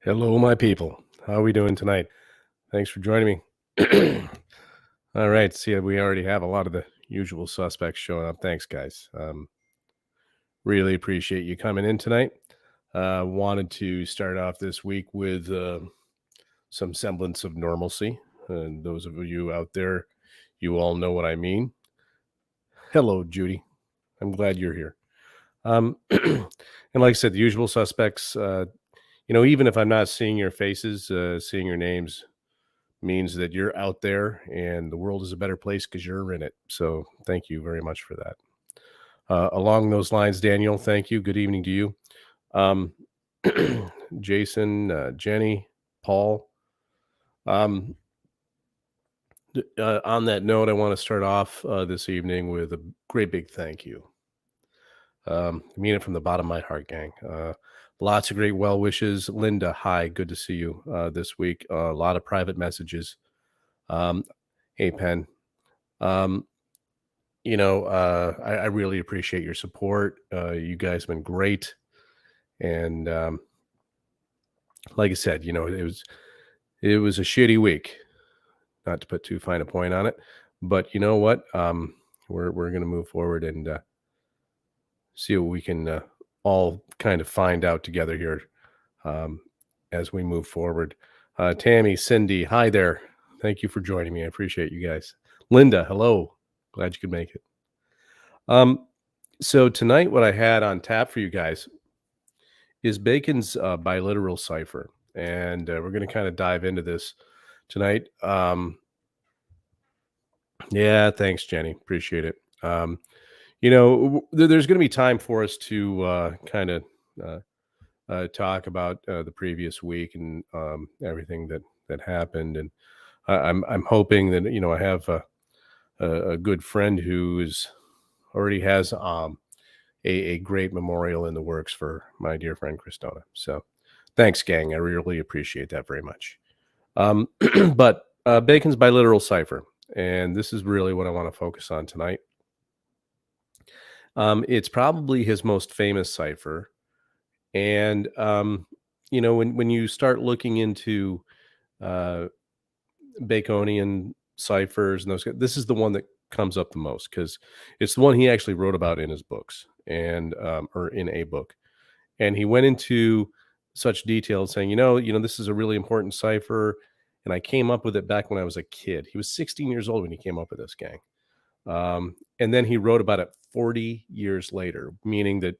Hello, my people. How are we doing tonight? Thanks for joining me. All right. See, we already have a lot of the usual suspects showing up. Thanks, guys. Really appreciate you coming in tonight. Wanted to start off this week with some semblance of normalcy. And those of you out there, you all know what I mean. Hello, Judy. I'm glad you're here. And like I said, the usual suspects, even if I'm not seeing your faces, seeing your names means that you're out there and the world is a better place because you're in it. So thank you very much for that. Along those lines, Daniel, thank you. Good evening to you. Um, Jason, Jenny, Paul. Um, on that note, I want to start off this evening with a great big thank you. I mean it from the bottom of my heart, gang. Lots of great well wishes. Linda, hi, good to see you this week. A lot of private messages. Um, hey, Pen. Um, I really appreciate your support. You guys have been great. And like I said, it was a shitty week, not to put too fine a point on it. But you know what? We're gonna move forward and see what we can all kind of find out together here um, as we move forward. Tammy, Cindy, hi there. Thank you for joining me. I appreciate you guys. Linda, hello. Glad you could make it. So tonight, what I had on tap for you guys is Bacon's Biliteral Cipher, and we're going to kind of dive into this tonight. Yeah, thanks, Jenny. Appreciate it. There's going to be time for us to kind of talk about the previous week and everything that happened, and I'm hoping that I have a good friend who is already has a great memorial in the works for my dear friend Christona. So thanks, gang. I really appreciate that very much. But Bacon's Biliteral Cipher, and this is really what I want to focus on tonight. It's probably his most famous cipher. And, when you start looking into uh, Baconian ciphers and this is the one that comes up the most because it's the one he actually wrote about in his books and or in a book, and he went into such detail saying, this is a really important cipher, and I came up with it back when I was a kid. He was 16 years old when he came up with this, gang. And then he wrote about it 40 years later, meaning that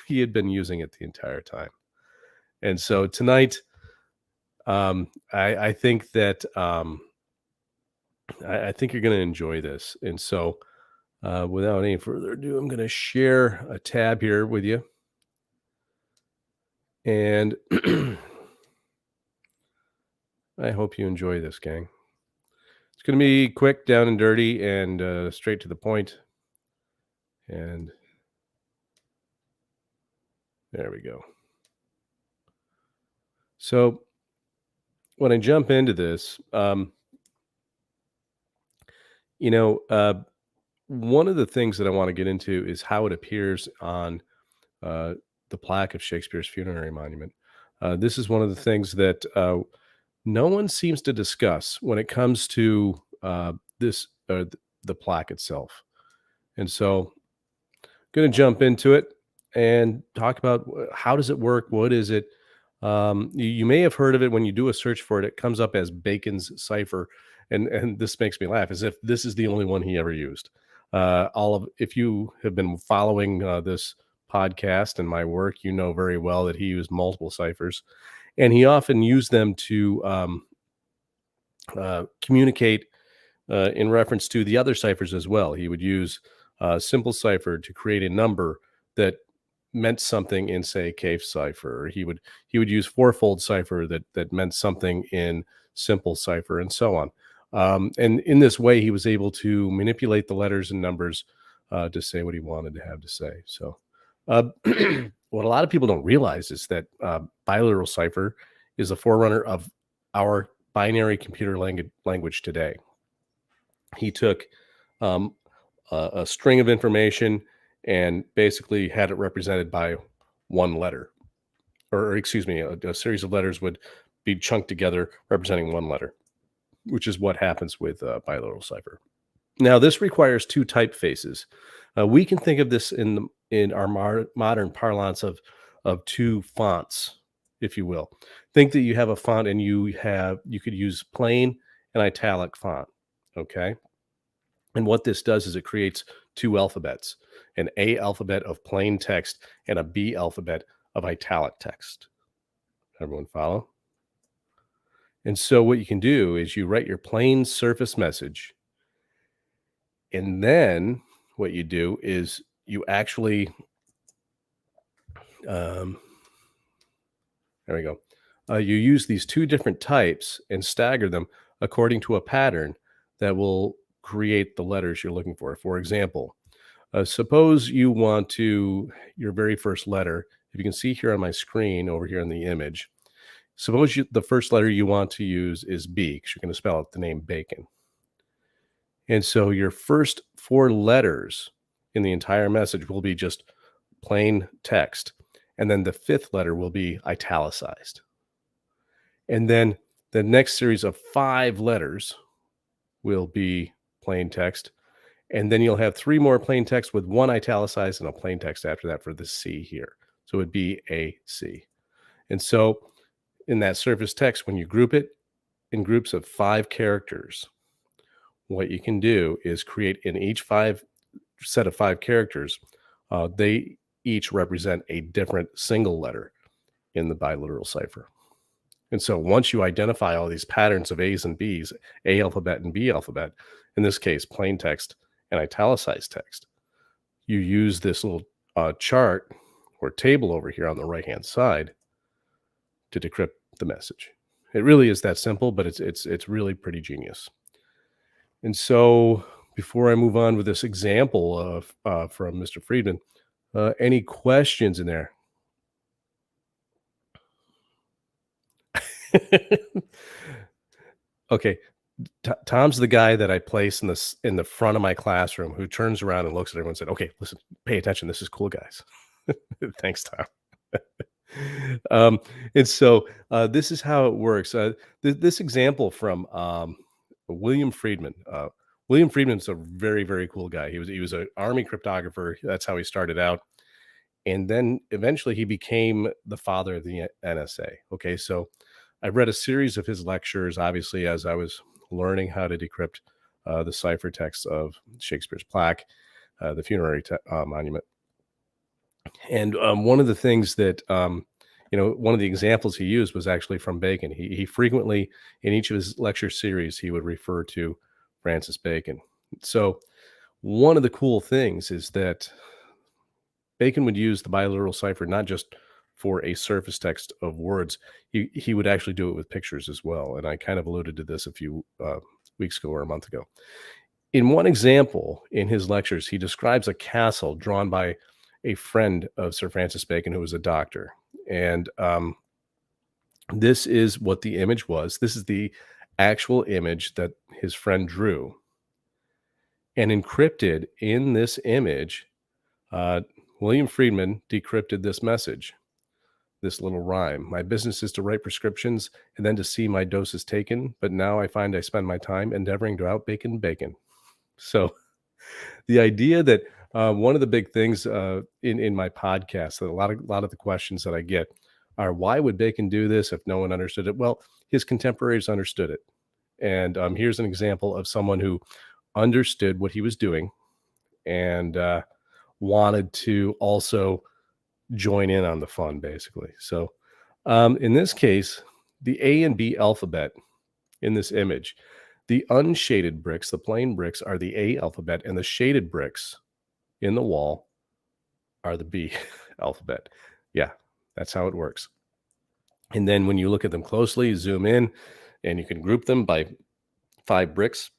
he had been using it the entire time. And so tonight, I think that I think you're going to enjoy this. And so, without any further ado, I'm going to share a tab here with you. And I hope you enjoy this, gang. It's going to be quick, down and dirty, and straight to the point. And there we go. So, when I jump into this, one of the things that I want to get into is how it appears on the plaque of Shakespeare's funerary monument. This is one of the things that no one seems to discuss when it comes to the plaque itself. And so, going to jump into it and talk about how does it work, what is it. You may have heard of it when you do a search for it. It comes up as Bacon's Cipher, and this makes me laugh as if this is the only one he ever used. If you have been following this podcast and my work, you know very well that he used multiple ciphers, and he often used them to communicate in reference to the other ciphers as well. He would use simple cipher to create a number that meant something in, say, cave cipher. Or he would use fourfold cipher that meant something in simple cipher, and so on. And in this way, he was able to manipulate the letters and numbers to say what he wanted to have to say. So, what a lot of people don't realize is that biliteral cipher is a forerunner of our binary computer language today. He took a string of information and basically had it represented by one letter. or excuse me, a series of letters would be chunked together representing one letter, which is what happens with biliteral cipher. Now, this requires two typefaces. We can think of this in our modern parlance of two fonts, if you will. Think that you have a font and you could use plain and italic font. Okay. And what this does is it creates two alphabets, an A alphabet of plain text and a B alphabet of italic text. Everyone follow? And so what you can do is you write your plain surface message, and then what you do is you actually, um, there we go. You use these two different types and stagger them according to a pattern that will create the letters you're looking for. For example, suppose you want to, your very first letter, if you can see here on my screen over here in the image, suppose the first letter you want to use is B, because you're going to spell out the name bacon. And so your first four letters in the entire message will be just plain text. And then the fifth letter will be italicized. And then the next series of five letters will be plain text. And then you'll have three more plain text with one italicized and a plain text after that for the C here. So it would be A, C. And so in that surface text, when you group it in groups of 5 characters, what you can do is create in each set of 5 characters, they each represent a different single letter in the biliteral cipher. And so once you identify all these patterns of A's and B's, A alphabet and B alphabet, in this case, plain text and italicized text, you use this little chart or table over here on the right-hand side to decrypt the message. It really is that simple, but it's really pretty genius. And so before I move on with this example of from Mr. Friedman, any questions in there? Okay, Tom's the guy that I place in the front of my classroom who turns around and looks at everyone and said, "Okay, listen, pay attention. This is cool, guys." Thanks, Tom. And so this is how it works. This example from William Friedman. William Friedman's a very, very cool guy. He was an army cryptographer. That's how he started out, and then eventually he became the father of the NSA. Okay, so I read a series of his lectures, obviously, as I was learning how to decrypt the ciphertext of Shakespeare's Plaque, the Funerary monument. And one of the things that, one of the examples he used was actually from Bacon. He frequently, in each of his lecture series, he would refer to Francis Bacon. So one of the cool things is that Bacon would use the biliteral cipher not just for a surface text of words. He would actually do it with pictures as well. And I kind of alluded to this a few weeks ago or a month ago. In one example in his lectures, he describes a castle drawn by a friend of Sir Francis Bacon, who was a doctor. And this is what the image was. This is the actual image that his friend drew. And encrypted in this image, William Friedman decrypted this message, this little rhyme. My business is to write prescriptions and then to see my doses taken. But now I find I spend my time endeavoring to outbacon bacon. So the idea that one of the big things in my podcast, that a lot of the questions that I get are, why would Bacon do this if no one understood it? Well, his contemporaries understood it. And here's an example of someone who understood what he was doing and wanted to also join in on the fun, basically. So in this case, the A and B alphabet in this image, the unshaded bricks, the plain bricks, are the A alphabet, and the shaded bricks in the wall are the B alphabet. Yeah, that's how it works. And then when you look at them closely, zoom in, and you can group them by 5 bricks.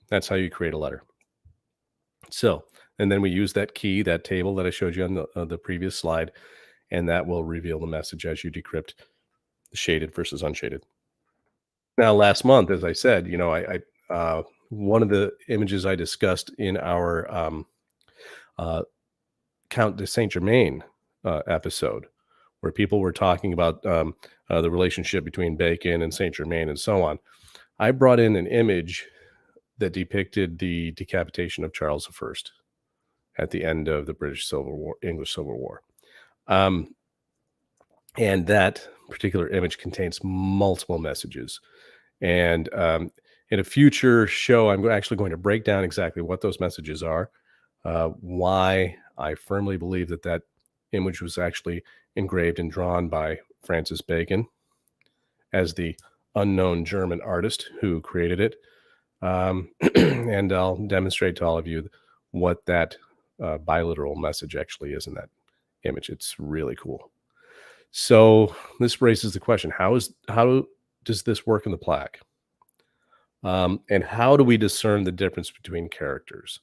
That's how you create a letter. So, and then we use that key, that table that I showed you on the previous slide, and that will reveal the message as you decrypt the shaded versus unshaded. Now, last month, as I said, I one of the images I discussed in our Count de Saint Germain episode, where people were talking about the relationship between Bacon and Saint Germain and so on. I brought in an image that depicted the decapitation of Charles I at the end of the British Civil War, English Civil War. And that particular image contains multiple messages. And in a future show, I'm actually going to break down exactly what those messages are, why I firmly believe that that image was actually engraved and drawn by Francis Bacon as the unknown German artist who created it. And I'll demonstrate to all of you what that biliteral message actually is in that image. It's really cool. So this raises the question: how does this work in the plaque? And how do we discern the difference between characters,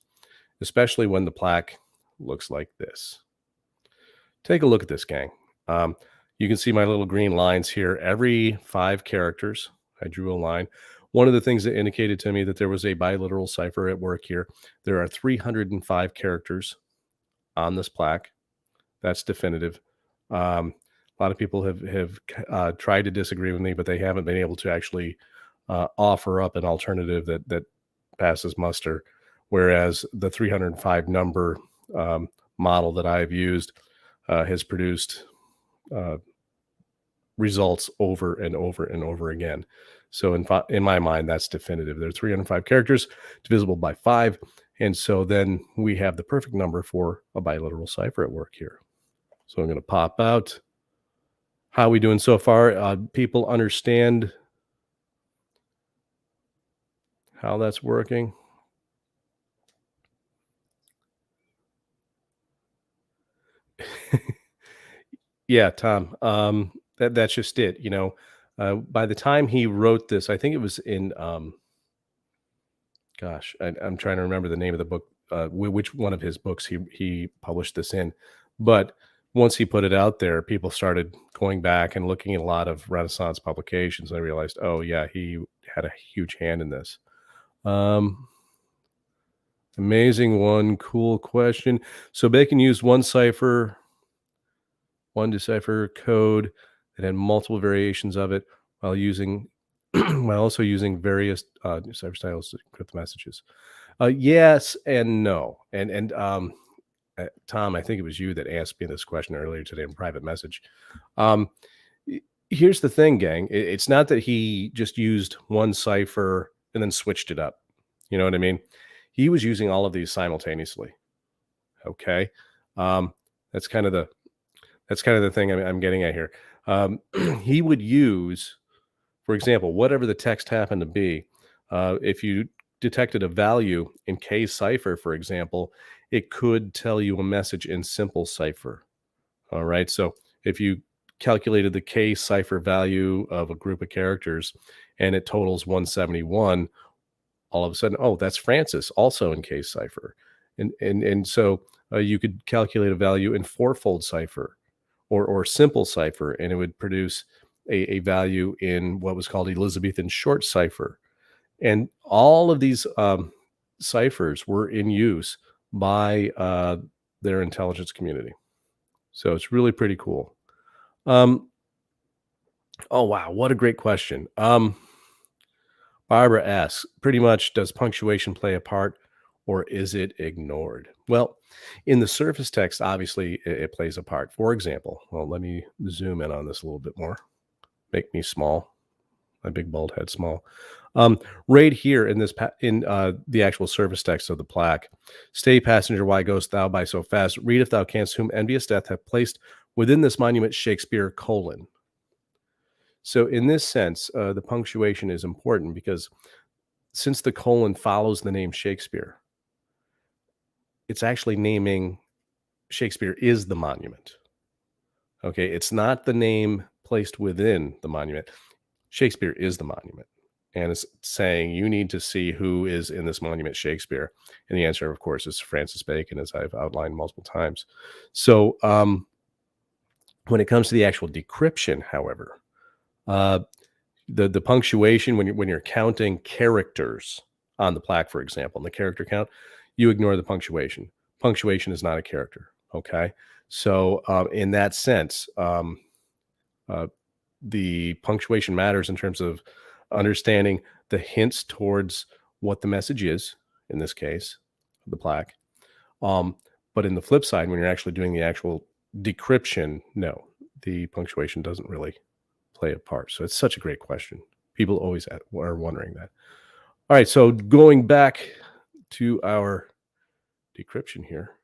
especially when the plaque looks like this? Take a look at this, gang. You can see my little green lines here. Every 5 characters, I drew a line. One of the things that indicated to me that there was a biliteral cipher at work here, there are 305 characters on this plaque. That's definitive. A lot of people have tried to disagree with me, but they haven't been able to actually offer up an alternative that passes muster. Whereas the 305 number model that I've used has produced results over and over and over again. So in my mind, that's definitive. There are 305 characters divisible by 5. And so then we have the perfect number for a biliteral cipher at work here. So I'm going to pop out. How are we doing so far? People understand how that's working? Yeah, Tom. That's just it. You know, by the time he wrote this, I think it was in gosh, I'm trying to remember the name of the book, which one of his books he published this in. But once he put it out there, people started going back and looking at a lot of Renaissance publications, and I realized, oh yeah, he had a huge hand in this. Amazing one, cool question. So Bacon used one decipher code that had multiple variations of it while using while also using various cipher styles to encrypt the messages. Yes and no. And Tom, I think it was you that asked me this question earlier today in private message. Here's the thing, gang. It's not that he just used one cipher and then switched it up. You know what I mean? He was using all of these simultaneously. Okay. That's kind of the thing I'm getting at here. He would use, for example, whatever the text happened to be. If you detected a value in K cipher, for example, it could tell you a message in simple cipher. All right. So if you calculated the K cipher value of a group of characters and it totals 171, all of a sudden, oh, that's Francis, also in K cipher. And so you could calculate a value in fourfold cipher or simple cipher, and it would produce a value in what was called Elizabethan short cipher. And all of these ciphers were in use by their intelligence community. So it's really pretty cool. Oh, wow. What a great question. Barbara asks, pretty much, does punctuation play a part or is it ignored? Well, in the surface text, obviously, it plays a part. For example, well, let me zoom in on this a little bit more. Make me small. My big bald head small. Right here in this the actual service text of the plaque, stay passenger, why goest thou by so fast? Read if thou canst, whom envious death hath placed within this monument Shakespeare : So in this sense, the punctuation is important because since the colon follows the name Shakespeare, it's actually naming Shakespeare is the monument. Okay, it's not the name placed within the monument. Shakespeare is the monument. And it's saying you need to see who is in this monument Shakespeare. And the answer, of course, is Francis Bacon, as I've outlined multiple times. So when it comes to the actual decryption, however, the punctuation, when you're counting characters on the plaque, for example, in the character count, you ignore the punctuation. Punctuation is not a character. Okay. So in that sense, the punctuation matters in terms of understanding the hints towards what the message is, in this case, the plaque. Um, but in the flip side, when you're actually doing the actual decryption, no, the punctuation doesn't really play a part. So it's such a great question. People always are wondering that. All right, so going back to our decryption here.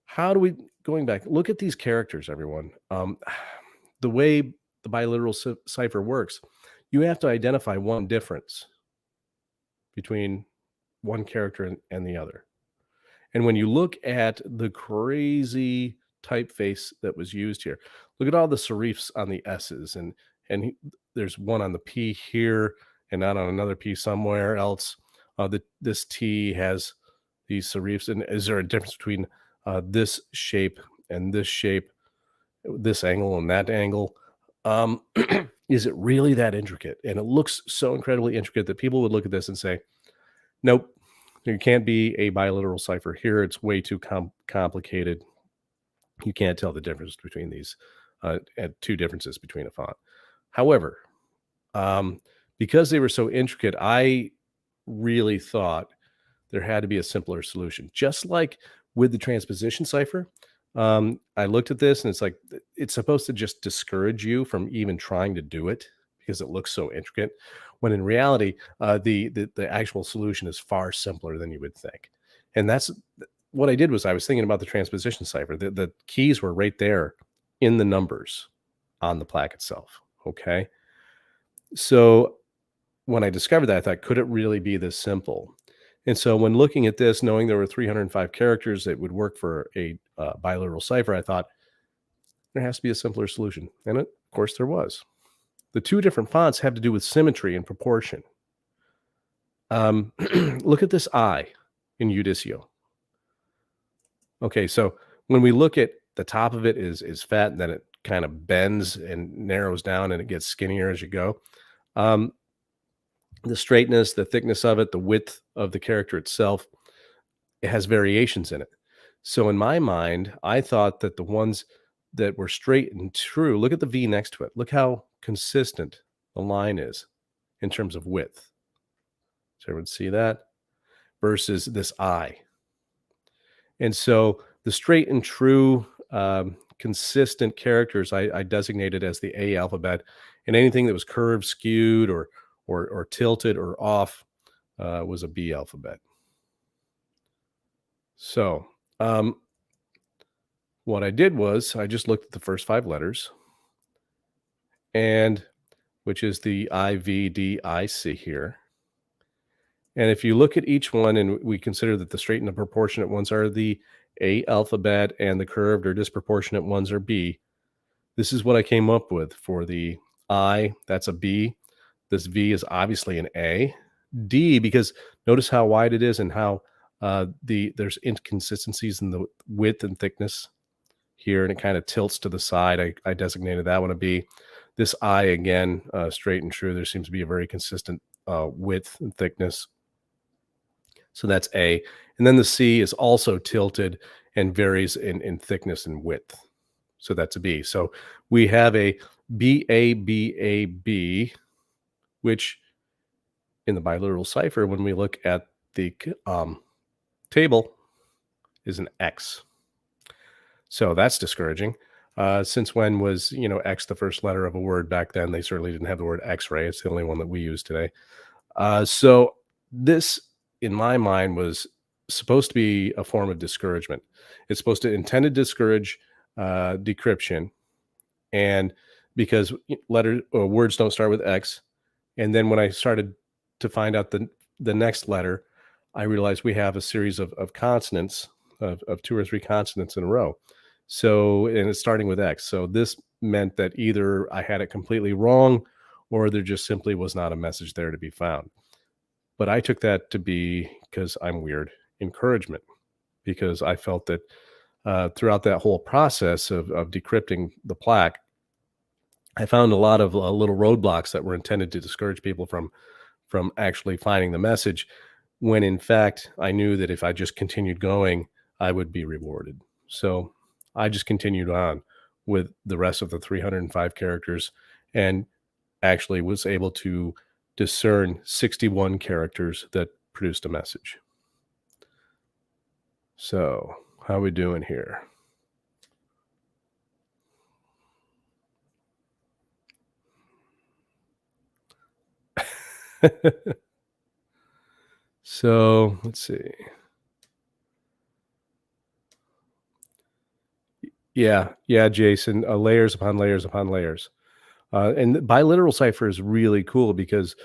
How do we, going back, look at these characters, everyone. The way the biliteral cipher works, you have to identify one difference between one character and the other. And when you look at the crazy typeface that was used here, look at all the serifs on the S's, there's one on the P here and not on another P somewhere else. This T has these serifs, and is there a difference between this shape and this shape, this angle and that angle? Is it really that intricate? And it looks so incredibly intricate that people would look at this and say, nope, there can't be a biliteral cipher here. It's way too complicated. You can't tell the difference between these, two differences between a font. However, because they were so intricate, I really thought there had to be a simpler solution. Just like with the transposition cipher, I looked at this and it's like, it's supposed to just discourage you from even trying to do it because it looks so intricate, when in reality, the actual solution is far simpler than you would think. And that's what I did. Was I was thinking about the transposition cipher. The keys were right there in the numbers on the plaque itself. Okay. So when I discovered that, I thought, could it really be this simple? And so when looking at this, knowing there were 305 characters that would work for a biliteral cipher, I thought there has to be a simpler solution. And of course there was. The two different fonts have to do with symmetry and proportion. Look at this I in Judicio. Okay, so when we look at the top of it is fat, and then it kind of bends and narrows down and it gets skinnier as you go. The straightness, the thickness of it, the width of the character itself, it has variations in it. So in my mind, I thought that the ones that were straight and true, look at the V next to it. Look how consistent the line is in terms of width. Does everyone see that? Versus this I. And so the straight and true, consistent characters I designated as the A alphabet, and anything that was curved, skewed, or tilted or off was a B alphabet. So what I did was I just looked at the first 5 letters, and which is the I, V, D, I, C here. And if you look at each one, and we consider that the straight and the proportionate ones are the A alphabet and the curved or disproportionate ones are B, this is what I came up with for the I. That's a B. This V is obviously an A. D, because notice how wide it is and how there's inconsistencies in the width and thickness here, and it kind of tilts to the side. I designated that one a B. This I, again, straight and true, there seems to be a very consistent width and thickness. So that's A. And then the C is also tilted and varies in thickness and width. So that's a B. So we have a BABAB, which in the biliteral cipher, when we look at the table, is an X. So that's discouraging. Since when was, X the first letter of a word back then? They certainly didn't have the word X-ray. It's the only one that we use today. So this, in my mind, was supposed to be a form of discouragement. It's supposed to intended to discourage decryption, and because words don't start with X. And then when I started to find out the next letter, I realized we have a series of consonants, of 2 or 3 consonants in a row. So, and it's starting with X. So this meant that either I had it completely wrong, or there just simply was not a message there to be found. But I took that to be, because I'm weird, encouragement, because I felt that throughout that whole process of decrypting the plaque, I found a lot of little roadblocks that were intended to discourage people from actually finding the message, when in fact I knew that if I just continued going, I would be rewarded. So I just continued on with the rest of the 305 characters, and actually was able to discern 61 characters that produced a message. So, how we doing here? So, let's see. Yeah, Jason, layers upon layers upon layers. And the biliteral cipher is really cool because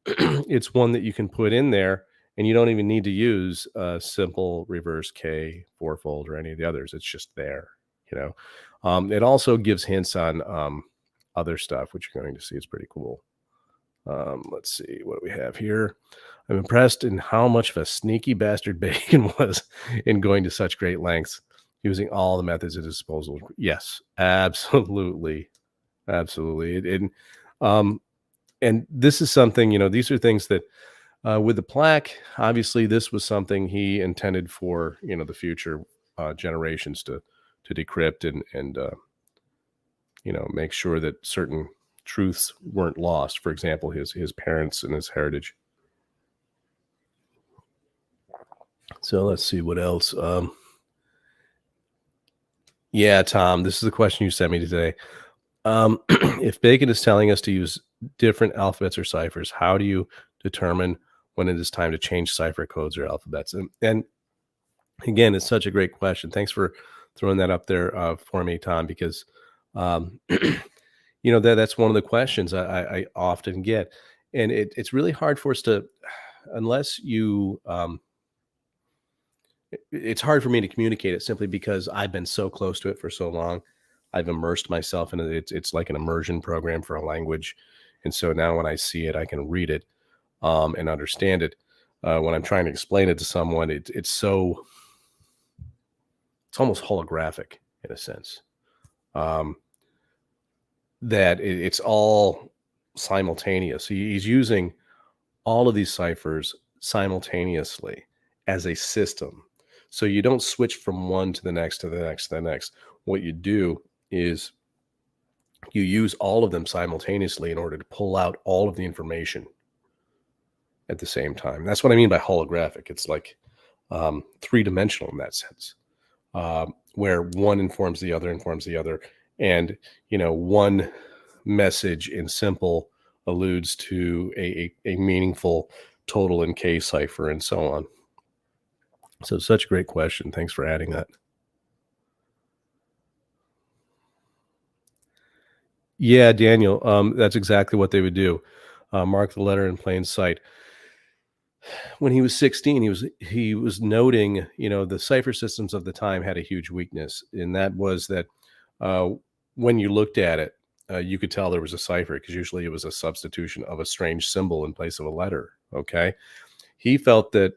it's one that you can put in there, and you don't even need to use simple reverse K, fourfold, or any of the others. It's just there, you know. It also gives hints on other stuff, which you're going to see. It's pretty cool. Let's see what we have here. I'm impressed in how much of a sneaky bastard Bacon was in going to such great lengths, using all the methods at his disposal. Yes, absolutely. Absolutely. And this is something, these are things that with the plaque, obviously this was something he intended for, the future generations to decrypt and make sure that certain truths weren't lost. For example, his parents and his heritage. So let's see what else. Yeah, Tom, this is the question you sent me today. If Bacon is telling us to use different alphabets or ciphers, how do you determine when it is time to change cipher codes or alphabets? And again, it's such a great question. Thanks for throwing that up there for me, Tom, because that's one of the questions I often get, and it's really hard for us to, unless you. It's hard for me to communicate it simply because I've been so close to it for so long. I've immersed myself in it. It's like an immersion program for a language. And so now when I see it, I can read it and understand it. When I'm trying to explain it to someone, it's almost holographic in a sense, that it's all simultaneous. He's using all of these ciphers simultaneously as a system. So you don't switch from one to the next, to the next, to the next. What you do is you use all of them simultaneously in order to pull out all of the information at the same time. That's what I mean by holographic. It's like three-dimensional in that sense, where one informs the other. And, one message in simple alludes to a meaningful total in K cipher and so on. So such a great question. Thanks for adding that. Yeah, Daniel, that's exactly what they would do. Mark the letter in plain sight. When he was 16, he was noting, the cipher systems of the time had a huge weakness, and that was that uh, when you looked at it, you could tell there was a cipher because usually it was a substitution of a strange symbol in place of a letter. Okay, he felt that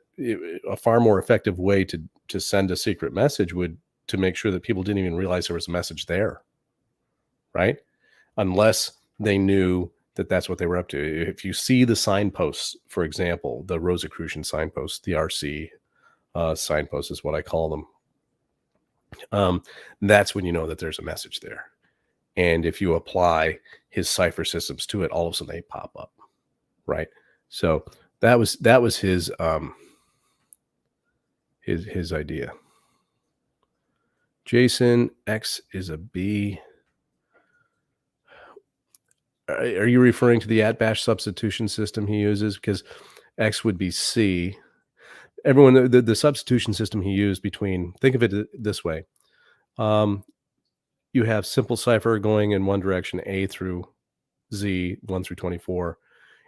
a far more effective way to send a secret message would to make sure that people didn't even realize there was a message there, right? Unless they knew that that's what they were up to. If you see the signposts, for example, the Rosicrucian signposts, the RC signposts is what I call them. That's when you know that there's a message there. And if you apply his cipher systems to it, all of a sudden they pop up, right? So that was his his idea. Jason, X is a B. Are you referring to the at-bash substitution system he uses? Because X would be C. Everyone, the substitution system he used between, think of it this way. You have simple cipher going in one direction, A through Z, 1 through 24,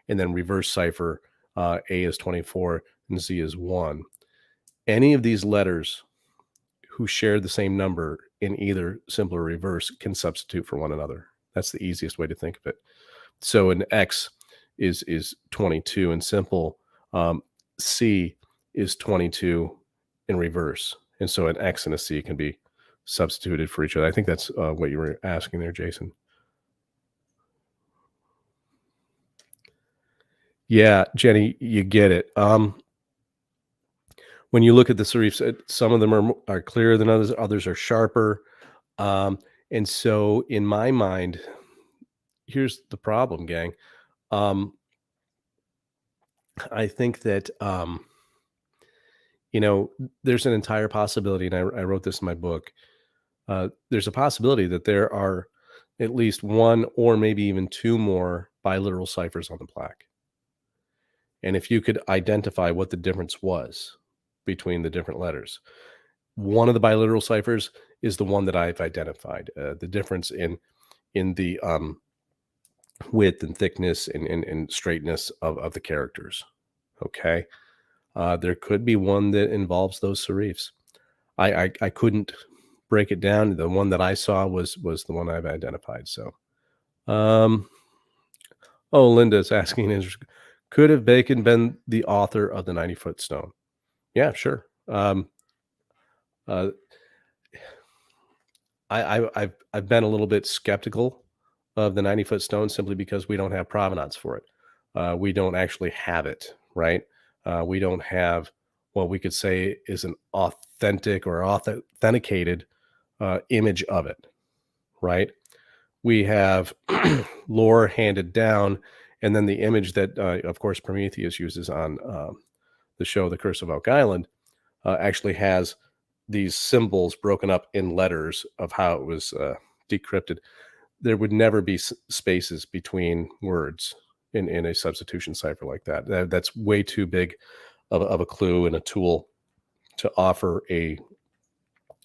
and then reverse cipher, A is 24 and Z is 1. Any of these letters who share the same number in either simple or reverse can substitute for one another. That's the easiest way to think of it. So an X is 22 in simple. C is 22 in reverse. And so an X and a C can be substituted for each other. I think that's what you were asking there, Jason. Yeah, Jenny, you get it. When you look at the serifs, some of them are clearer than others. Others are sharper. And so in my mind, here's the problem, gang. Um, I think that, you know, there's an entire possibility, and I wrote this in my book. There's a possibility that there are at least one or maybe even two more biliteral ciphers on the plaque. And if you could identify what the difference was between the different letters, one of the biliteral ciphers is the one that I've identified. The difference in the width and thickness and straightness of the characters. Okay, there could be one that involves those serifs. I couldn't break it down. The one that I saw was the one I've identified. So, um, oh, Linda's asking is, could have Bacon been the author of the 90-foot stone? Yeah, sure. Uh, I've been a little bit skeptical of the 90-foot stone simply because we don't have provenance for it. We don't actually have it, right? We don't have what we could say is an authentic or authenticated image of it, right? We have lore handed down, and then the image that, of course, Prometheus uses on the show The Curse of Oak Island actually has these symbols broken up in letters of how it was decrypted. There would never be spaces between words in a substitution cipher like that. That's way too big of a clue and a tool to offer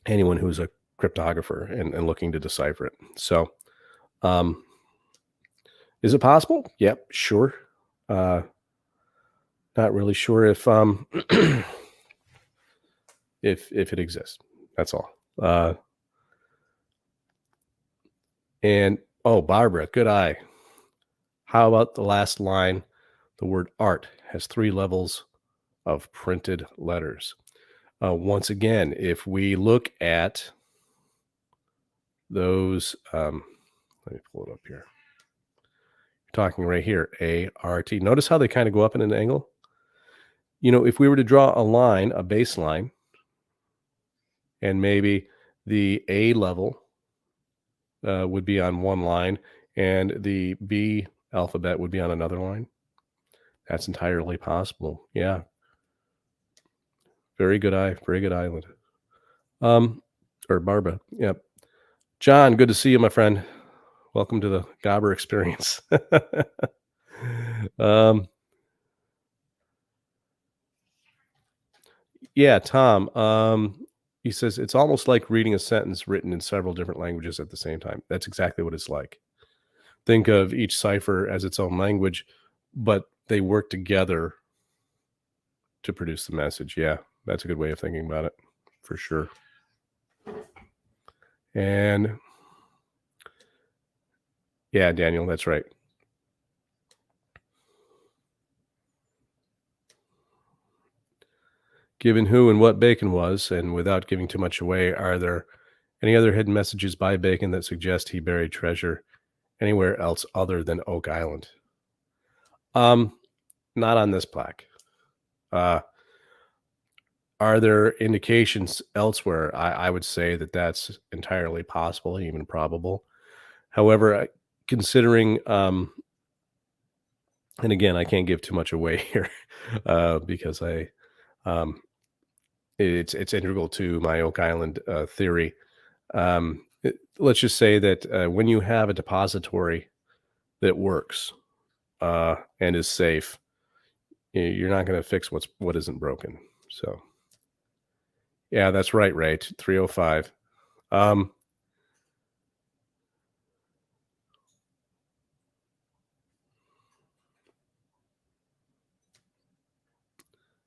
anyone who's a cryptographer and looking to decipher it. So, um, is it possible? Yep, sure. Uh, not really sure if if it exists. That's all. And oh, Barbara, good eye. How about the last line? The word art has 3 levels of printed letters. Once again, if we look at those, let me pull it up here. You're talking right here, ART. Notice how they kind of go up in an angle? You know, if we were to draw a line, a baseline, and maybe the A level would be on one line and the B alphabet would be on another line. That's entirely possible. Yeah. Very good eye. Very good island. Or Barbara. Yep. John, good to see you, my friend. Welcome to the Gobber experience. um, yeah, Tom. He says it's almost like reading a sentence written in several different languages at the same time. That's exactly what it's like. Think of each cipher as its own language, but they work together to produce the message. Yeah, that's a good way of thinking about it, for sure. And yeah, Daniel, that's right. Given who and what Bacon was, and without giving too much away, are there any other hidden messages by Bacon that suggest he buried treasure anywhere else other than Oak Island? Not on this plaque. Uh, are there indications elsewhere? I would say that that's entirely possible, even probable. However, considering, and again, I can't give too much away here because um, it's integral to my Oak Island theory. Let's just say that when you have a depository that works and is safe, you're not going to fix what isn't broken. So, yeah, that's right, Ray. 305.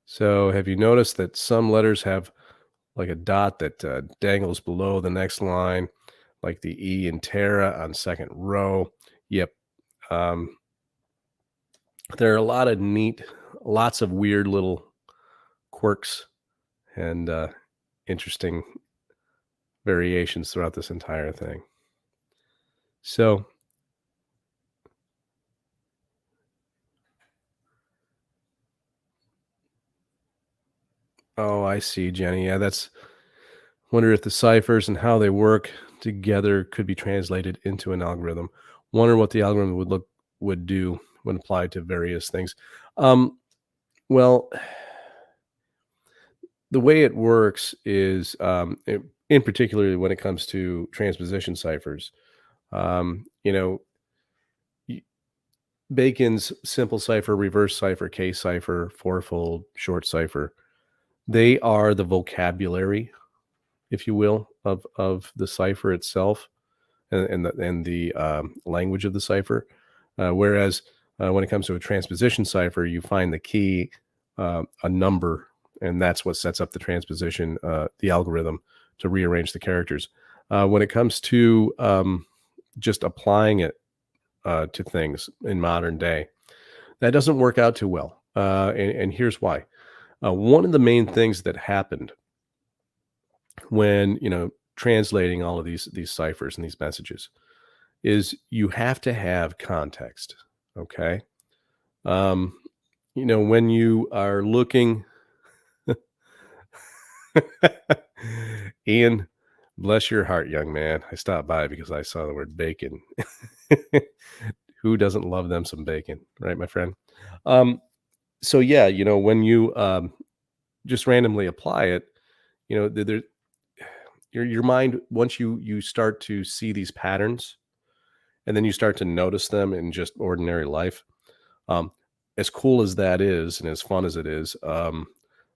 So, have you noticed that some letters have like a dot that dangles below the next line, like the E in Terra on second row? Yep. Um, there are a lot of lots of weird little quirks and interesting variations throughout this entire thing. So, oh, I see, Jenny. Yeah, that's Wonder if the ciphers and how they work together could be translated into an algorithm. Wonder what the algorithm would do when applied to various things. Um, well, the way it works is, in particular when it comes to transposition ciphers. You know, y- Bacon's simple cipher, reverse cipher, case cipher, fourfold, short cipher. They are the vocabulary, if you will, of the cipher itself, and the language of the cipher. Whereas when it comes to a transposition cipher, you find the key, a number, and that's what sets up the transposition, the algorithm to rearrange the characters. When it comes to just applying it to things in modern day, that doesn't work out too well. And here's why. One of the main things that happened when translating all of these ciphers and these messages is you have to have context. Okay. Um, when you are looking, Ian, bless your heart, young man. I stopped by because I saw the word bacon. Who doesn't love them some bacon, right, my friend? Um, so yeah, when you just randomly apply it, there, your mind, once you start to see these patterns, and then you start to notice them in just ordinary life. Um, as cool as that is, and as fun as it is,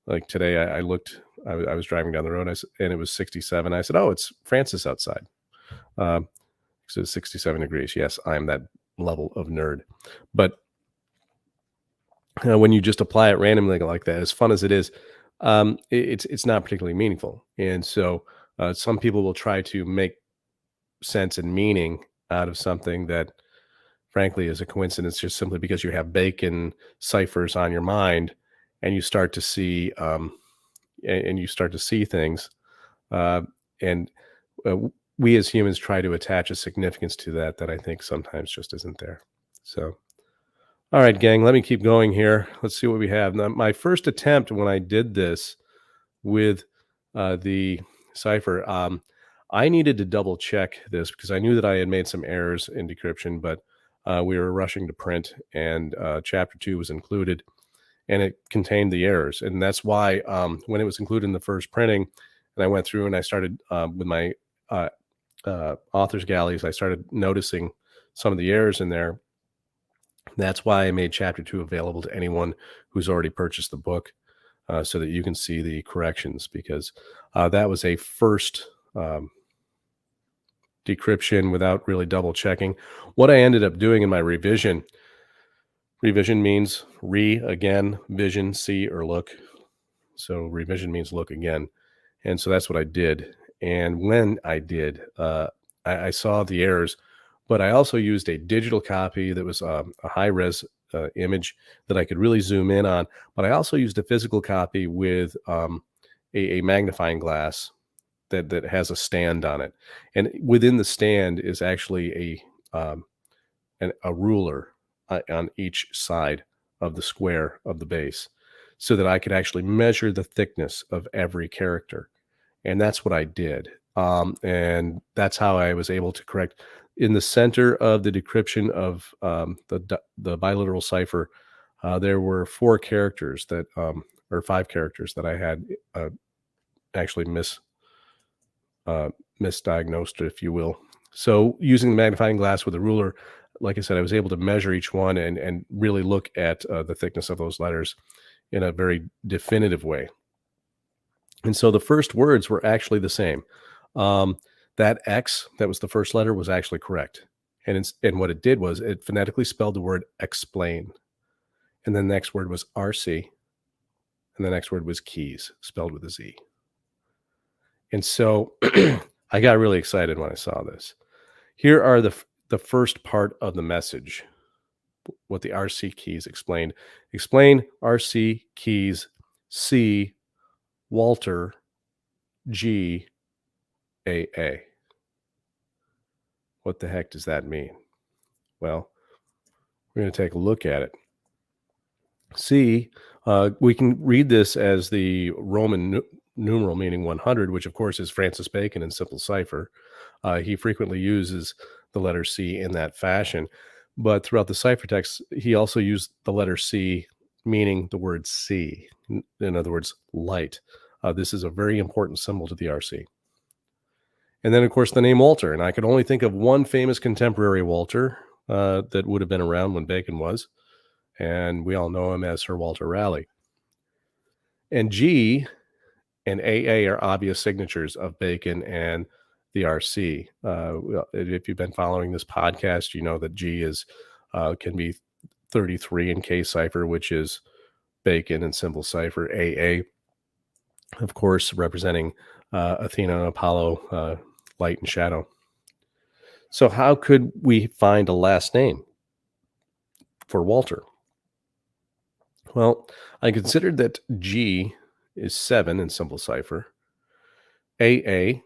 like today, I looked. I was driving down the road, and it was 67. I said, "Oh, it's Francis outside." Um, so it's 67 degrees. Yes, I'm that level of nerd. But when you just apply it randomly like that, as fun as it is, it's not particularly meaningful. And so some people will try to make sense and meaning out of something that frankly is a coincidence, just simply because you have bacon ciphers on your mind, and you start to see and you start to see things, uh, and we as humans try to attach a significance to that I think sometimes just isn't there. So all right, gang, let me keep going here. Let's see what we have. Now, my first attempt when I did this with the cipher, I needed to double check this because I knew that I had made some errors in decryption, but we were rushing to print, and chapter 2 was included, and it contained the errors. And that's why when it was included in the first printing, and I went through and I started with my uh, author's galleys, I started noticing some of the errors in there. That's why I made chapter 2 available to anyone who's already purchased the book, so that you can see the corrections, because that was a first decryption without really double checking. What I ended up doing in my revision means again, vision, see, or look. So revision means look again. And so that's what I did. And when I did, I saw the errors, but I also used a digital copy that was a high res image that I could really zoom in on. But I also used a physical copy with a magnifying glass that has a stand on it, and within the stand is actually a ruler on each side of the square of the base, so that I could actually measure the thickness of every character. And that's what I did. And that's how I was able to correct. In the center of the decryption of the biliteral cipher, there were or five characters that I had actually misdiagnosed, if you will. So using the magnifying glass with a ruler, like I said, I was able to measure each one and really look at the thickness of those letters in a very definitive way. And so the first words were actually the same. Um, that X, that was the first letter, was actually correct. And what it did was it phonetically spelled the word explain. And then the next word was RC. And the next word was keys, spelled with a Z. And so I got really excited when I saw this. Here are the first part of the message, what the RC keys explained. Explain RC keys C Walter G AA. What the heck does that mean? Well, we're going to take a look at it. C, we can read this as the Roman numeral meaning 100, which of course is Francis Bacon in Simple Cipher. He frequently uses the letter C in that fashion. But throughout the ciphertext, he also used the letter C meaning the word see. In other words, light. This is a very important symbol to the RC. And then, of course, the name Walter. And I could only think of one famous contemporary Walter that would have been around when Bacon was. And we all know him as Sir Walter Raleigh. And G and AA are obvious signatures of Bacon and the RC. If you've been following this podcast, you know that G is can be 33 in K cipher, which is Bacon and Simple Cipher. AA, of course, representing Athena and Apollo, light and shadow. So how could we find a last name for Walter? Well, I considered that G is 7 in Simple Cipher. AA,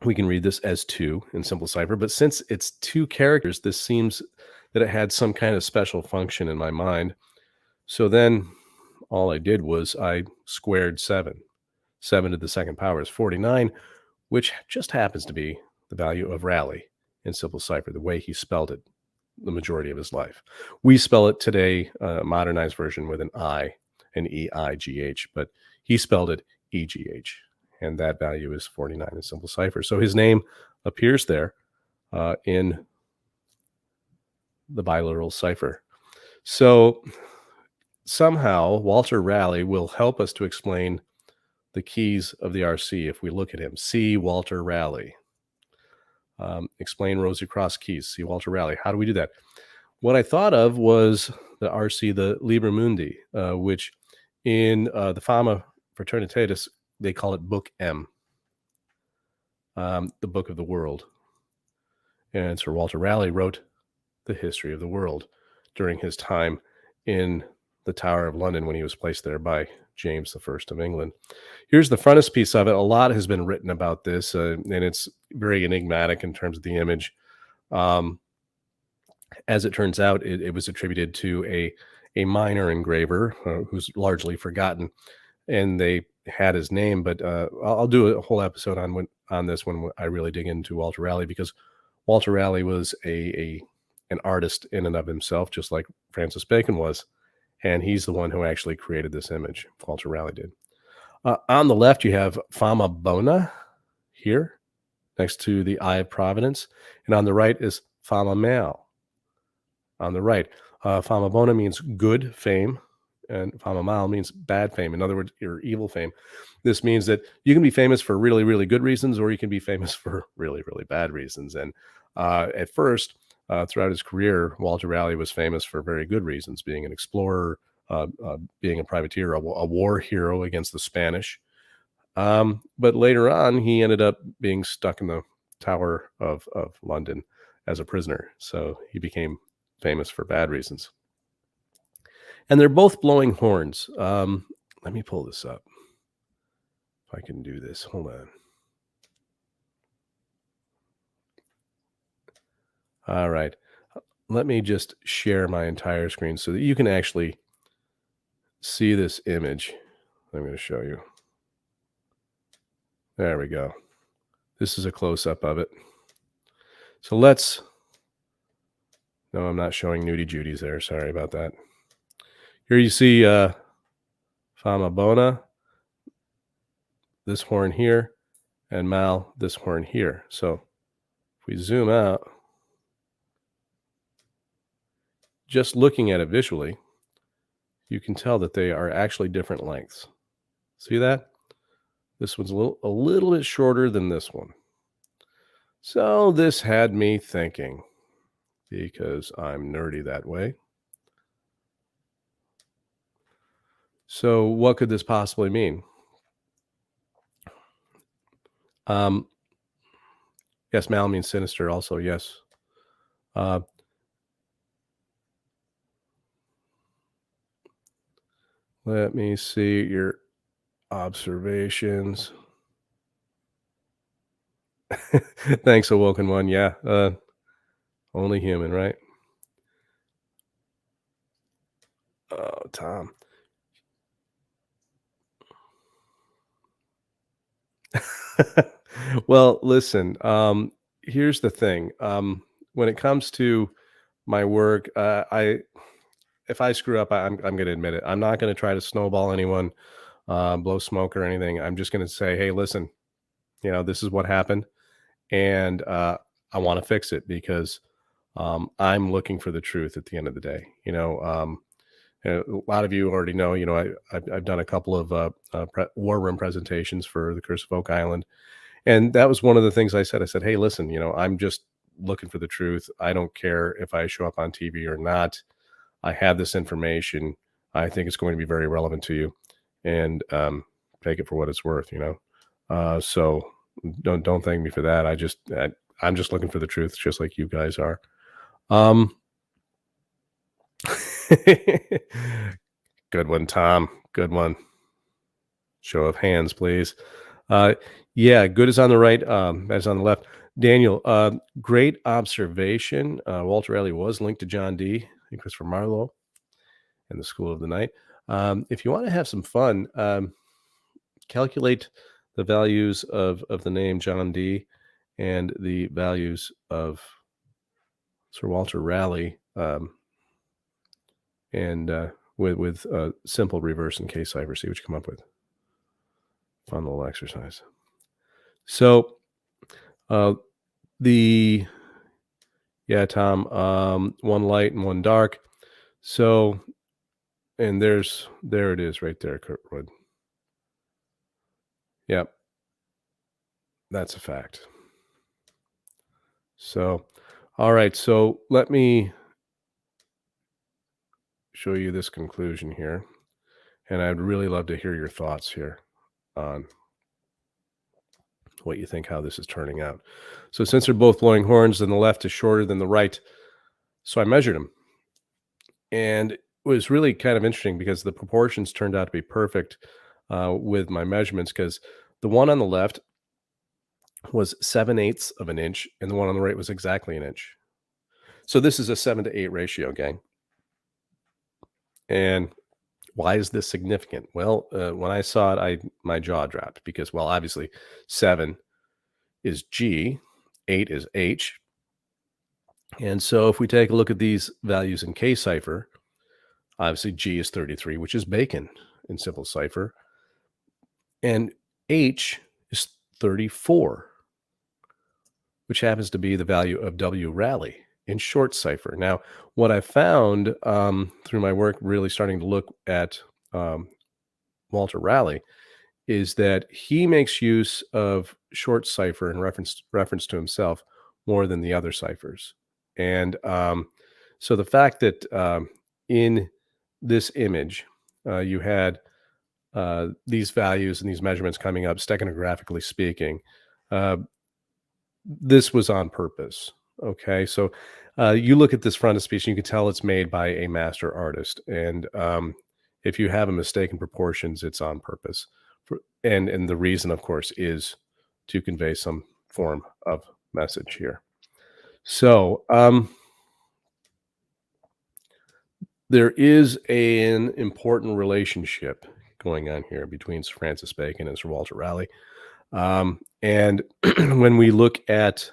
we can read this as 2 in Simple Cipher, but since it's 2 characters, this seems that it had some kind of special function in my mind. So then all I did was I squared 7. 7 to the second power is 49, which just happens to be the value of Raleigh in Simple Cipher, the way he spelled it the majority of his life. We spell it today, modernized version, with an I, an E-I-G-H, but he spelled it E-G-H, and that value is 49 in Simple Cipher. So his name appears there in the Biliteral Cipher. So somehow Walter Raleigh will help us to explain the keys of the RC if we look at him. See Walter Raleigh. Explain Rosie Cross keys. See Walter Raleigh. How do we do that? What I thought of was the RC, the Liber Mundi, which in the Fama Fraternitatis, they call it Book M, the book of the world. And Sir Walter Raleigh wrote the history of the world during his time in the Tower of London when he was placed there by James I of England. Here's the frontispiece of it. A lot has been written about this, and it's very enigmatic in terms of the image. As it turns out, it was attributed to a minor engraver who's largely forgotten, and they had his name. But I'll do a whole episode on this when I really dig into Walter Raleigh, because Walter Raleigh was an artist in and of himself, just like Francis Bacon was. And he's the one who actually created this image. Walter Raleigh did. On the left, you have Fama Bona here, next to the Eye of Providence. And on the right is Fama Male. On the right, Fama Bona means good fame, and Fama Mal means bad fame. In other words, or evil fame. This means that you can be famous for really, really good reasons, or you can be famous for really, really bad reasons. And at first, throughout his career, Walter Raleigh was famous for very good reasons, being an explorer, being a privateer, a war hero against the Spanish. But later on, he ended up being stuck in the Tower of London as a prisoner. So he became famous for bad reasons. And they're both blowing horns. Let me pull this up. If I can do this. Hold on. All right. Let me just share my entire screen so that you can actually see this image. I'm going to show you. There we go. This is a close-up of it. So let's... No, I'm not showing Nudie Judy's there. Sorry about that. Here you see Fama Bona, this horn here, and Mal, this horn here. So if we zoom out, just looking at it visually, you can tell that they are actually different lengths. See that? This one's a little bit shorter than this one. So this had me thinking, because I'm nerdy that way. So what could this possibly mean? Yes, Mal means sinister also, yes. Let me see your observations. Thanks, Awoken One. Yeah, only human, right? Oh, Tom. Well, listen, here's the thing. When it comes to my work, I if I screw up, I'm going to admit it. I'm not going to try to snowball anyone, blow smoke or anything. I'm just going to say, hey, listen, this is what happened, and I want to fix it because I'm looking for the truth at the end of the day. A lot of you already know. I've done a couple of war room presentations for the Curse of Oak Island, and that was one of the things I said. I said, "Hey, listen, I'm just looking for the truth. I don't care if I show up on TV or not. I have this information. I think it's going to be very relevant to you, and take it for what it's worth." So don't thank me for that. I'm just looking for the truth, just like you guys are. Um, good one, Tom. Good one. Show of hands, please. Uh, yeah, good is on the right, bad is on the left. Daniel, great observation. Walter Raleigh was linked to John Dee and Christopher Marlowe in the School of the Night. If you want to have some fun, calculate the values of the name John Dee and the values of Sir Walter Raleigh, and with simple reverse and case cipher, see what you come up with. Fun little exercise. So uh, the yeah, Tom, one light and one dark. So and there it is right there, Kurtwood. Yep, that's a fact. So, all right. So let me show you this conclusion here, and I'd really love to hear your thoughts here on what you think how this is turning out. So since they're both blowing horns, then the left is shorter than the right. So I measured them, and it was really kind of interesting because the proportions turned out to be perfect with my measurements. Because the one on the left was 7/8 of an inch, and the one on the right was exactly an inch. So this is a 7-to-8 ratio, gang. And why is this significant? Well, when I saw it, my jaw dropped because, well, obviously, 7 is G, 8 is H. And so if we take a look at these values in K cipher, obviously G is 33, which is Bacon in simple cipher, and H is 34, which happens to be the value of W Raleigh in short cipher. Now, what I found through my work, really starting to look at um, Walter Raleigh, is that he makes use of short cipher in reference to himself more than the other ciphers. And so the fact that in this image you had these values and these measurements coming up, stechanographically speaking, uh, this was on purpose. Okay, so you look at this frontispiece, and you can tell it's made by a master artist, and if you have a mistake in proportions, it's on purpose. And the reason, of course, is to convey some form of message here. So there is an important relationship going on here between Sir Francis Bacon and Sir Walter Raleigh, and when we look at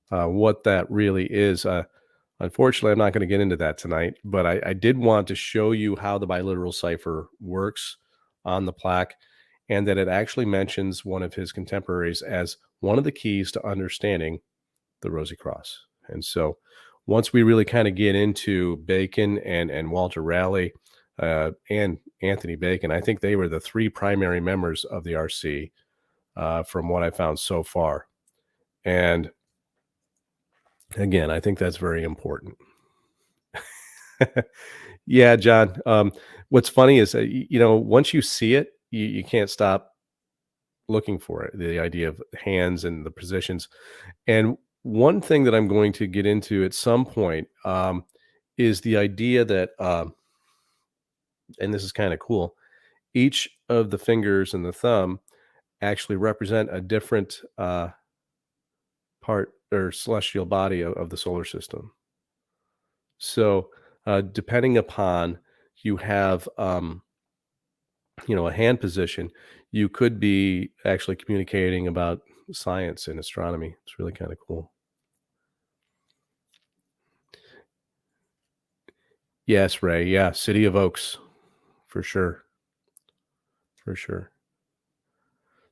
what that really is. Unfortunately, I'm not going to get into that tonight, but I did want to show you how the biliteral cipher works on the plaque, and that it actually mentions one of his contemporaries as one of the keys to understanding the Rosy Cross. And so, once we really kind of get into Bacon and Walter Raleigh and Anthony Bacon, I think they were the three primary members of the RC from what I found so far. And again, I think that's very important. Yeah, John. What's funny is, once you see it, you can't stop looking for it. The idea of hands and the positions. And one thing that I'm going to get into at some point is the idea that, and this is kind of cool, each of the fingers and the thumb actually represent a different part or celestial body of the solar system. So, depending upon you have, a hand position, you could be actually communicating about science and astronomy. It's really kind of cool. Yes, Ray. Yeah, City of Oaks, for sure, for sure.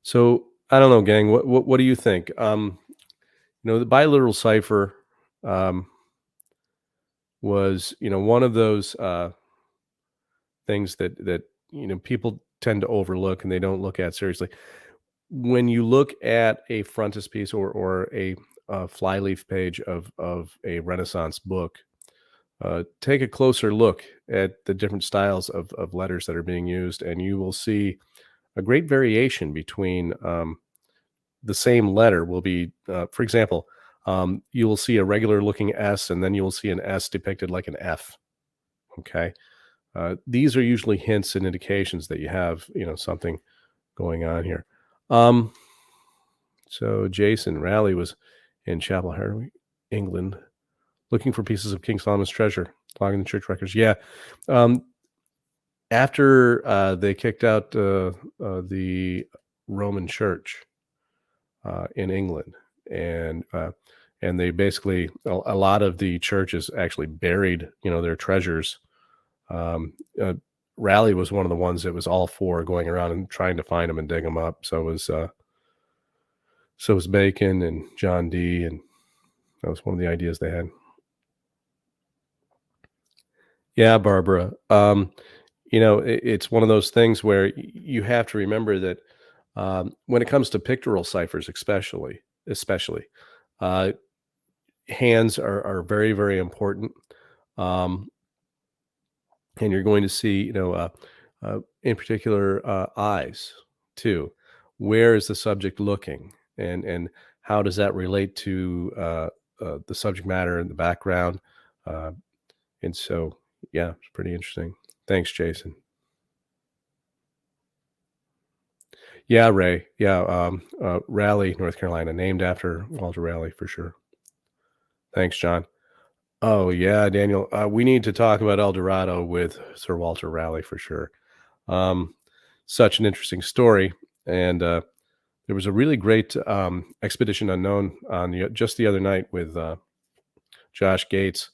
So I don't know, gang. What do you think? The biliteral cipher um, was one of those things that people tend to overlook and they don't look at seriously. When you look at a frontispiece or a flyleaf page of a Renaissance book, take a closer look at the different styles of letters that are being used, and you will see a great variation between the same letter will be, for example, you will see a regular looking S, and then you will see an S depicted like an F. Okay. These are usually hints and indications that you have, something going on here. Um, so Jason Raleigh was in Chapel Harry, England, looking for pieces of King Solomon's treasure, logging the church records. Yeah. Um, After they kicked out the Roman Church in England, and they basically a lot of the churches actually buried, their treasures. Um, uh, Raleigh was one of the ones that was all for going around and trying to find them and dig them up. So was Bacon and John Dee, and that was one of the ideas they had. Yeah, Barbara. It's one of those things where you have to remember that when it comes to pictorial ciphers, especially, uh, hands are very, very important. Um, and you're going to see, in particular, eyes too. Where is the subject looking, and how does that relate to the subject matter in the background? Uh, and so, yeah, it's pretty interesting. Thanks, Jason. Yeah, Ray. Yeah, Raleigh, North Carolina, named after Walter Raleigh for sure. Thanks, John. Oh yeah, Daniel. We need to talk about El Dorado with Sir Walter Raleigh for sure. Um, Such an interesting story, and there was a really great expedition unknown on just the other night with Josh Gates,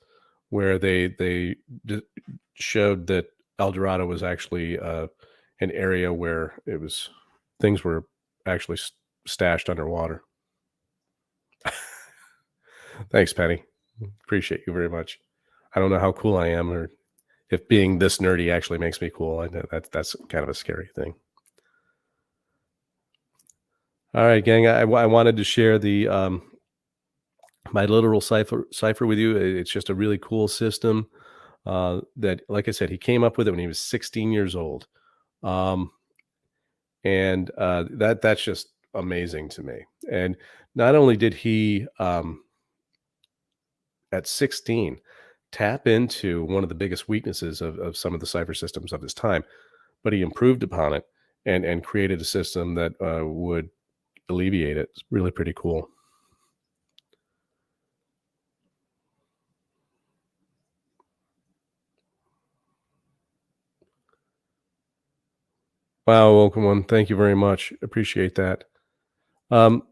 where they showed that El Dorado was actually an area where things were actually stashed underwater. Thanks, Penny. Appreciate you very much. I don't know how cool I am, or if being this nerdy actually makes me cool. I know that's kind of a scary thing. All right, gang. I wanted to share the my literal cipher with you. It's just a really cool system that, like I said, he came up with it when he was 16 years old, um, and that's just amazing to me. And not only did he at 16 tap into one of the biggest weaknesses of some of the cipher systems of his time, but he improved upon it and created a system that would alleviate it. It's really pretty cool. Wow, welcome one. Thank you very much. Appreciate that. Um,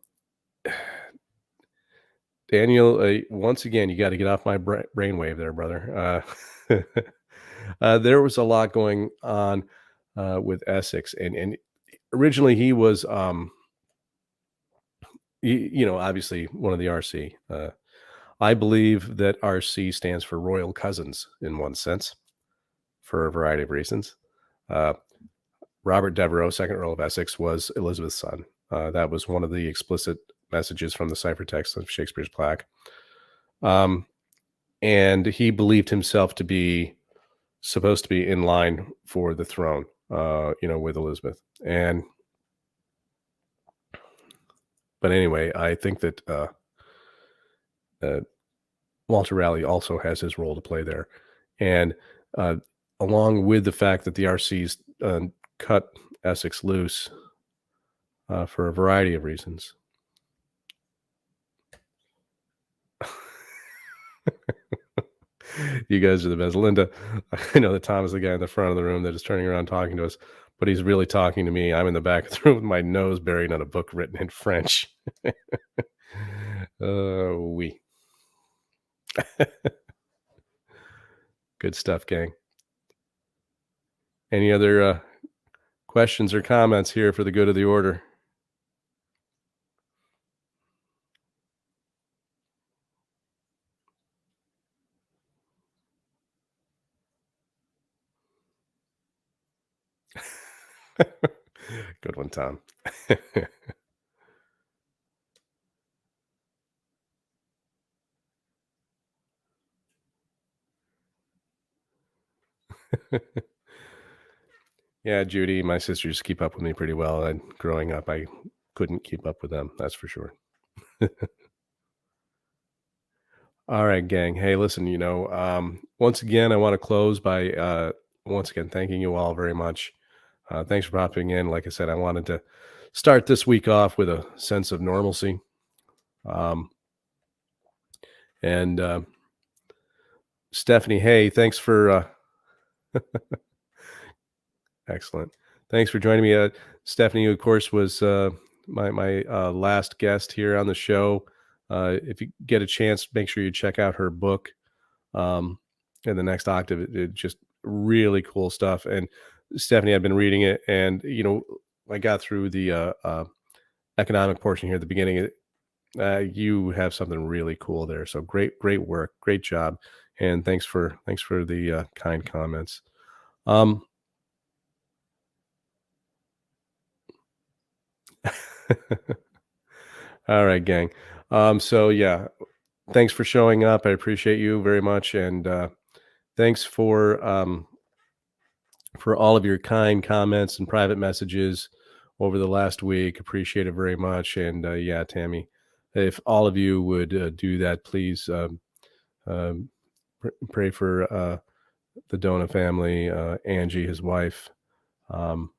Daniel, once again, you got to get off my brainwave there, brother. There was a lot going on with Essex, and originally he was, obviously one of the RC. I believe that RC stands for Royal Cousins in one sense, for a variety of reasons. Uh, Robert Devereux, second Earl of Essex, was Elizabeth's son. That was one of the explicit messages from the ciphertext of Shakespeare's Plaque. Um, and he believed himself to be supposed to be in line for the throne, with Elizabeth. But anyway, I think that uh, Walter Raleigh also has his role to play there. And along with the fact that the RCs cut Essex loose for a variety of reasons. You guys are the best. Linda, I know that Tom is the guy in the front of the room that is turning around talking to us. but he's really talking to me. I'm in the back of the room with my nose buried on a book written in French. We good stuff, gang. Any other questions or comments here for the good of the order? Good one, Tom. Yeah, Judy, my sisters keep up with me pretty well. And growing up, I couldn't keep up with them. That's for sure. All right, gang. Hey, listen, once again, I want to close by once again thanking you all very much. Thanks for popping in. Like I said, I wanted to start this week off with a sense of normalcy. Um, and Stephanie, hey, thanks for excellent. Thanks for joining me. Stephanie, of course, was my last guest here on the show. If you get a chance, make sure you check out her book. In the next octave, it just really cool stuff. And Stephanie, I've been reading it, and I got through the economic portion here at the beginning. You have something really cool there. So great work, great job, and thanks for the kind comments. Um, all right, gang. So yeah, thanks for showing up. I appreciate you very much, and thanks for all of your kind comments and private messages over the last week. Appreciate it very much. And yeah, Tammy, if all of you would do that, please um, pray for the Dona family, Angie, his wife. Um,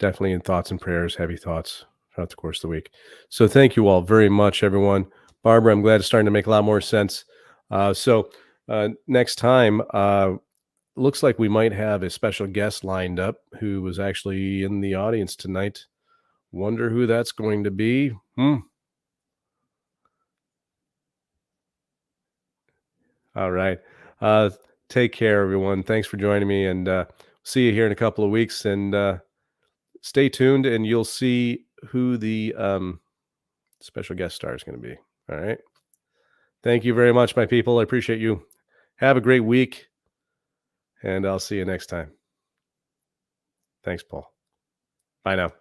Definitely in thoughts and prayers, heavy thoughts throughout the course of the week. So thank you all very much, everyone. Barbara, I'm glad it's starting to make a lot more sense. Next time, looks like we might have a special guest lined up who was actually in the audience tonight. Wonder who that's going to be. All right. Uh, Take care, everyone. Thanks for joining me, and see you here in a couple of weeks. And stay tuned, and you'll see who the special guest star is going to be. All right. Thank you very much, my people. I appreciate you. Have a great week, and I'll see you next time. Thanks, Paul. Bye now.